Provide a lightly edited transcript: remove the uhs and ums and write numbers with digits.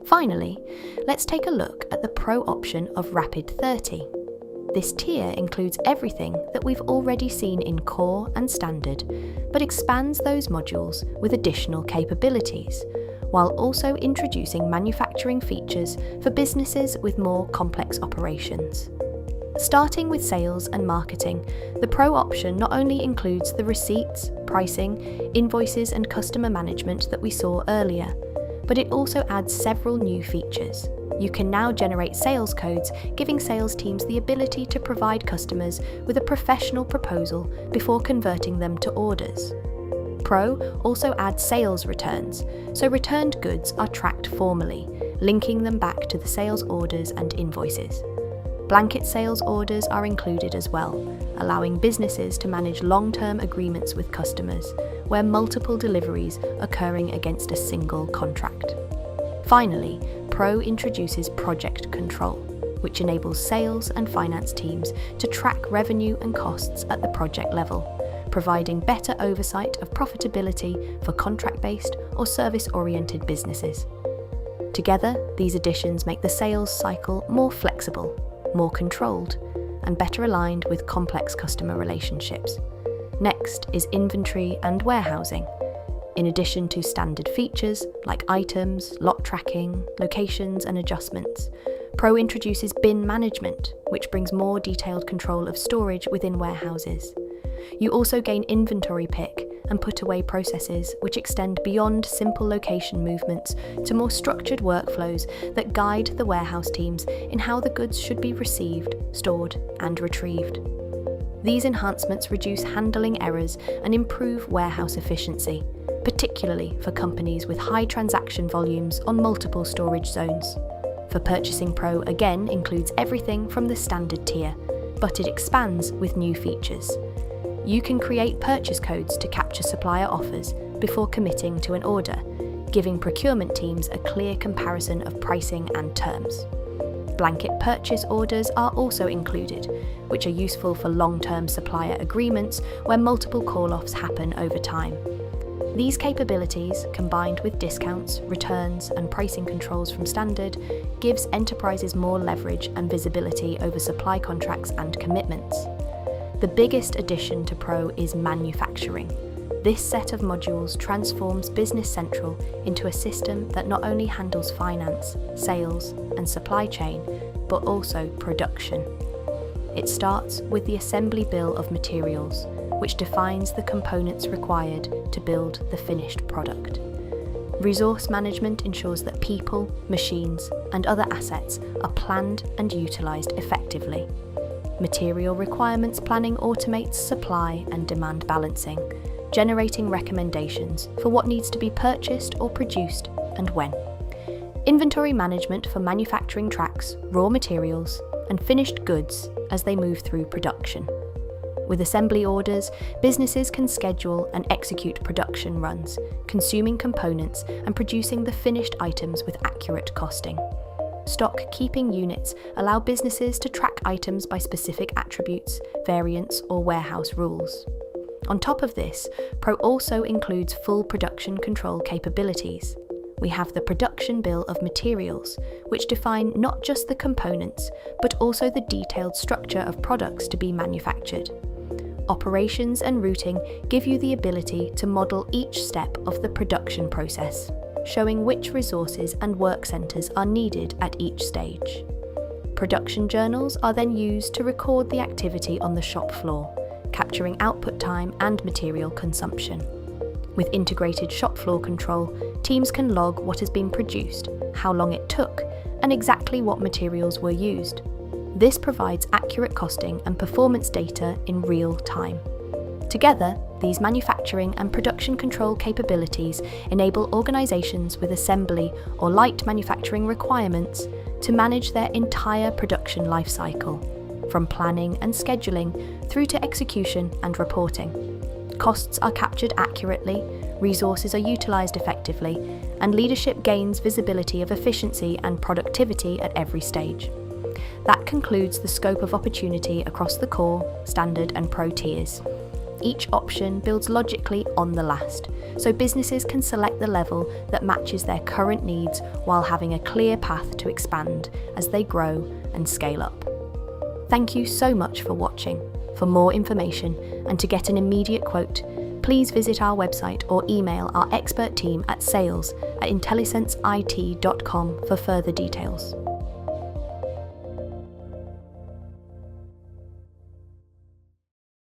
Finally, let's take a look at the Pro option of Rapid30. This tier includes everything that we've already seen in Core and Standard, but expands those modules with additional capabilities, while also introducing manufacturing features for businesses with more complex operations. Starting with sales and marketing, the Pro option not only includes the receipts, pricing, invoices and customer management that we saw earlier, but it also adds several new features. You can now generate sales codes, giving sales teams the ability to provide customers with a professional proposal before converting them to orders. Pro also adds sales returns, so returned goods are tracked formally, linking them back to the sales orders and invoices. Blanket sales orders are included as well, allowing businesses to manage long-term agreements with customers, where multiple deliveries occurring against a single contract. Finally, Pro introduces project control, which enables sales and finance teams to track revenue and costs at the project level, providing better oversight of profitability for contract-based or service-oriented businesses. Together, these additions make the sales cycle more flexible, more controlled, and better aligned with complex customer relationships. Next is inventory and warehousing. In addition to standard features like items, lot tracking, locations, and adjustments, Pro introduces bin management, which brings more detailed control of storage within warehouses. You also gain inventory pick and put-away processes, which extend beyond simple location movements to more structured workflows that guide the warehouse teams in how the goods should be received, stored, and retrieved. These enhancements reduce handling errors and improve warehouse efficiency, particularly for companies with high transaction volumes on multiple storage zones. For Purchasing Pro again includes everything from the standard tier, but it expands with new features. You can create purchase codes to capture supplier offers before committing to an order, giving procurement teams a clear comparison of pricing and terms. Blanket purchase orders are also included, which are useful for long-term supplier agreements where multiple call-offs happen over time. These capabilities, combined with discounts, returns, and pricing controls from Standard, gives enterprises more leverage and visibility over supply contracts and commitments. The biggest addition to Pro is manufacturing. This set of modules transforms Business Central into a system that not only handles finance, sales, and supply chain, but also production. It starts with the assembly bill of materials, which defines the components required to build the finished product. Resource management ensures that people, machines, and other assets are planned and utilised effectively. Material requirements planning automates supply and demand balancing, generating recommendations for what needs to be purchased or produced and when. Inventory management for manufacturing tracks raw materials and finished goods as they move through production. With assembly orders, businesses can schedule and execute production runs, consuming components and producing the finished items with accurate costing. Stock keeping units allow businesses to track items by specific attributes, variants, or warehouse rules. On top of this, Pro also includes full production control capabilities. We have the production bill of materials, which define not just the components, but also the detailed structure of products to be manufactured. Operations and routing give you the ability to model each step of the production process, showing which resources and work centres are needed at each stage. Production journals are then used to record the activity on the shop floor, capturing output time and material consumption. With integrated shop floor control, teams can log what has been produced, how long it took, and exactly what materials were used. This provides accurate costing and performance data in real time. Together, these manufacturing and production control capabilities enable organisations with assembly or light manufacturing requirements to manage their entire production lifecycle, from planning and scheduling through to execution and reporting. Costs are captured accurately, resources are utilised effectively, and leadership gains visibility of efficiency and productivity at every stage. That concludes the scope of opportunity across the Core, Standard and Pro tiers. Each option builds logically on the last, so businesses can select the level that matches their current needs while having a clear path to expand as they grow and scale up. Thank you so much for watching. For more information and to get an immediate quote, please visit our website or email our expert team at sales@intellisenceit.com for further details.